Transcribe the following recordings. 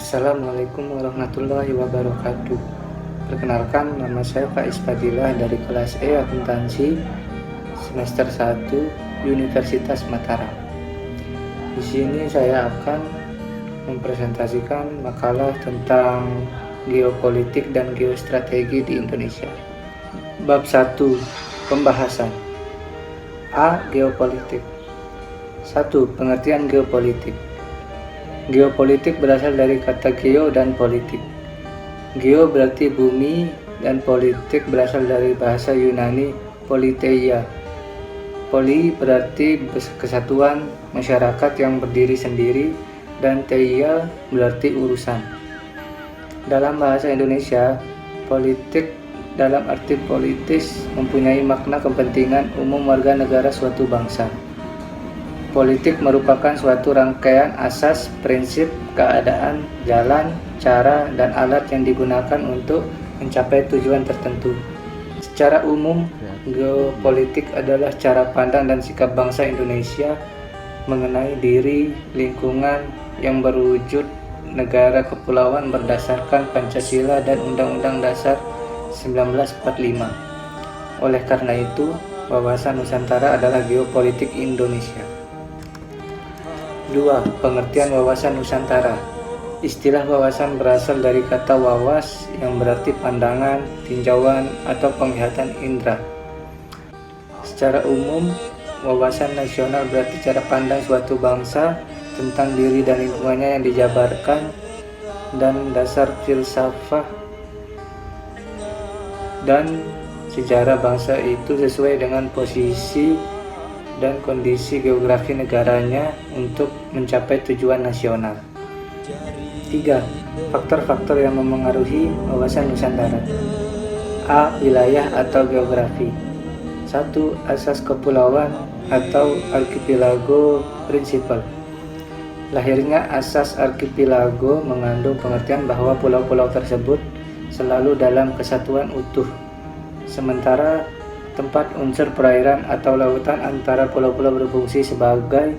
Assalamualaikum warahmatullahi wabarakatuh. Perkenalkan, nama saya Faiz Fadilah dari kelas E Akuntansi semester 1 Universitas Mataram. Di sini saya akan mempresentasikan makalah tentang geopolitik dan geostrategi di Indonesia. Bab 1. Pembahasan. A. Geopolitik. 1. Pengertian geopolitik. Geopolitik berasal dari kata geo dan politik. Geo berarti bumi dan politik berasal dari bahasa Yunani politeia. Poli berarti kesatuan masyarakat yang berdiri sendiri dan teia berarti urusan. Dalam bahasa Indonesia, politik dalam arti politis mempunyai makna kepentingan umum warga negara suatu bangsa. Politik merupakan suatu rangkaian asas, prinsip, keadaan, jalan, cara, dan alat yang digunakan untuk mencapai tujuan tertentu. Secara umum, geopolitik adalah cara pandang dan sikap bangsa Indonesia mengenai diri, lingkungan yang berwujud negara kepulauan berdasarkan Pancasila dan Undang-Undang Dasar 1945. Oleh karena itu, wawasan Nusantara adalah geopolitik Indonesia. 2. Pengertian wawasan Nusantara. Istilah wawasan berasal dari kata wawas yang berarti pandangan, tinjauan, atau penglihatan indera. Secara umum, wawasan nasional berarti cara pandang suatu bangsa tentang diri dan lingkungannya yang dijabarkan dan dasar filsafah dan sejarah bangsa itu sesuai dengan posisi dan kondisi geografi negaranya untuk mencapai tujuan nasional. 3. Faktor-faktor yang memengaruhi wawasan Nusantara. A. Wilayah atau geografi. 1. Asas kepulauan atau archipelago principle. Lahirnya asas archipelago mengandung pengertian bahwa pulau-pulau tersebut selalu dalam kesatuan utuh, sementara tempat unsur perairan atau lautan antara pulau-pulau berfungsi sebagai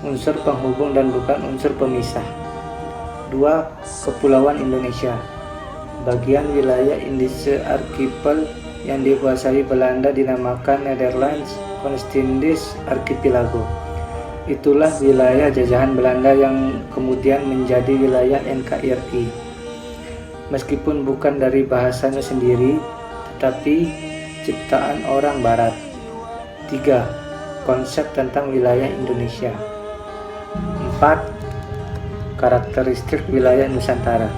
unsur penghubung dan bukan unsur pemisah. 2. Kepulauan Indonesia. Bagian wilayah Indische Archipel yang dikuasai Belanda dinamakan Netherlands Oostindische Archipelago. Itulah wilayah jajahan Belanda yang kemudian menjadi wilayah NKRI. Meskipun bukan dari bahasanya sendiri, tetapi ciptaan orang barat. 3. Konsep tentang wilayah Indonesia. 4. Karakteristik wilayah Nusantara.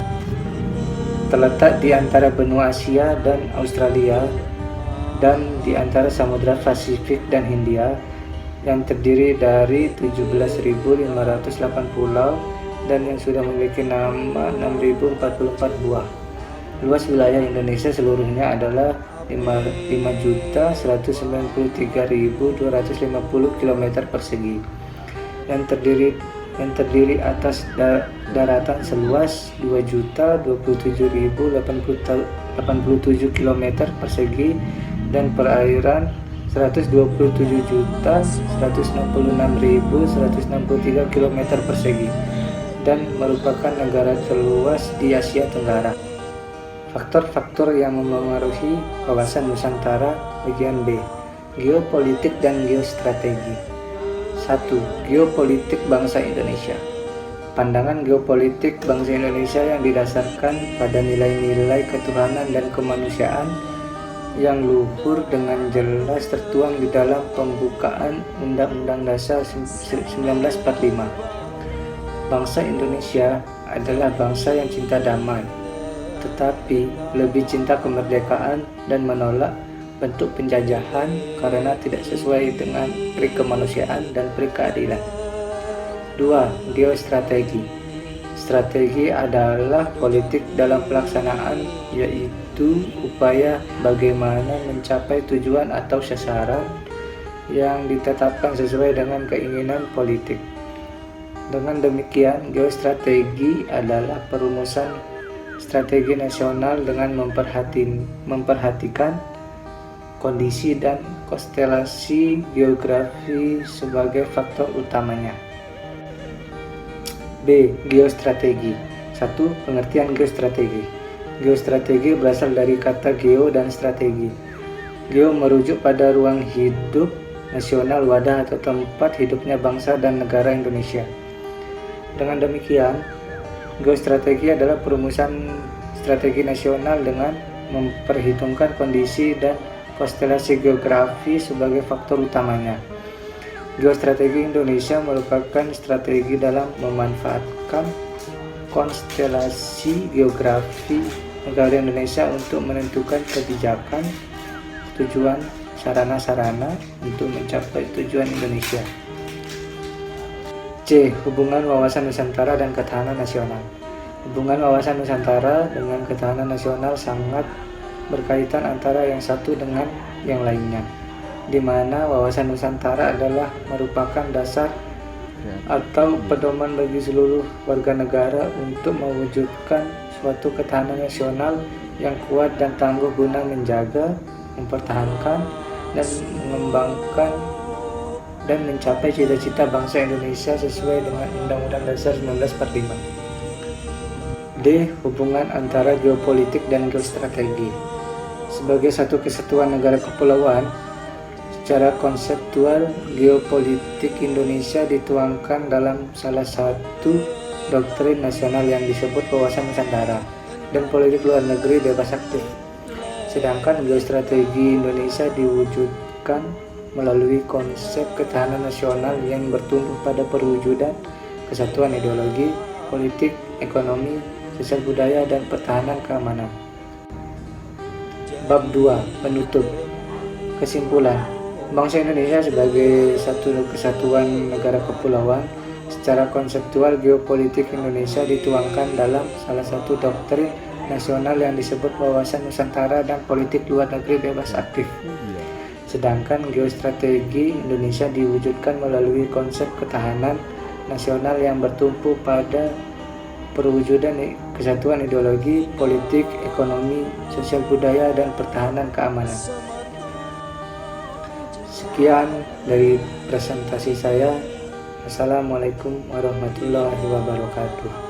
Terletak di antara benua Asia dan Australia dan di antara Samudra Pasifik dan Hindia yang terdiri dari 17.508 pulau dan yang sudah memiliki nama 6.044 buah. Luas wilayah Indonesia seluruhnya adalah 5.193.250 km persegi yang terdiri atas daratan seluas 2.027.087 km persegi dan perairan 127.166.163 km persegi dan merupakan negara terluas di Asia Tenggara. Faktor-faktor yang memengaruhi wawasan Nusantara bagian B. Geopolitik dan geostrategi. 1. Geopolitik bangsa Indonesia. Pandangan geopolitik bangsa Indonesia yang didasarkan pada nilai-nilai ketuhanan dan kemanusiaan yang luhur dengan jelas tertuang di dalam pembukaan Undang-Undang Dasar 1945. Bangsa Indonesia adalah bangsa yang cinta damai, tetapi lebih cinta kemerdekaan dan menolak bentuk penjajahan karena tidak sesuai dengan pri kemanusiaan dan pri keadilan. 2. Geostrategi. Strategi adalah politik dalam pelaksanaan, yaitu upaya bagaimana mencapai tujuan atau sasaran yang ditetapkan sesuai dengan keinginan politik. Dengan demikian, geostrategi adalah perumusan strategi nasional dengan memperhatikan kondisi dan konstelasi geografi sebagai faktor utamanya. B. Geostrategi. 1. Pengertian geostrategi. Geostrategi berasal dari kata geo dan strategi. Geo merujuk pada ruang hidup nasional, wadah atau tempat hidupnya bangsa dan negara Indonesia. Dengan demikian, geostrategi adalah perumusan strategi nasional dengan memperhitungkan kondisi dan konstelasi geografi sebagai faktor utamanya. Geostrategi Indonesia merupakan strategi dalam memanfaatkan konstelasi geografi negara Indonesia untuk menentukan kebijakan, tujuan, sarana-sarana untuk mencapai tujuan Indonesia. C. Hubungan wawasan Nusantara dan ketahanan nasional. Hubungan wawasan Nusantara dengan ketahanan nasional sangat berkaitan antara yang satu dengan yang lainnya, di mana wawasan Nusantara adalah merupakan dasar atau pedoman bagi seluruh warga negara untuk mewujudkan suatu ketahanan nasional yang kuat dan tangguh guna menjaga, mempertahankan, dan mengembangkan dan mencapai cita-cita bangsa Indonesia sesuai dengan Undang-Undang Dasar 1945. D. Hubungan antara geopolitik dan geostrategi. Sebagai satu kesatuan negara kepulauan, secara konseptual, geopolitik Indonesia dituangkan dalam salah satu doktrin nasional yang disebut wawasan Nusantara dan politik luar negeri bebas aktif. Sedangkan geostrategi Indonesia diwujudkan melalui konsep ketahanan nasional yang bertumbuh pada perwujudan kesatuan ideologi, politik, ekonomi, sosial budaya, dan pertahanan keamanan. Bab 2. Penutup. Kesimpulan. Bangsa Indonesia sebagai satu kesatuan negara kepulauan, secara konseptual geopolitik Indonesia dituangkan dalam salah satu doktrin nasional yang disebut wawasan Nusantara dan politik luar negeri bebas aktif. Sedangkan geostrategi Indonesia diwujudkan melalui konsep ketahanan nasional yang bertumpu pada perwujudan kesatuan ideologi, politik, ekonomi, sosial budaya, dan pertahanan keamanan. Sekian dari presentasi saya. Assalamualaikum warahmatullahi wabarakatuh.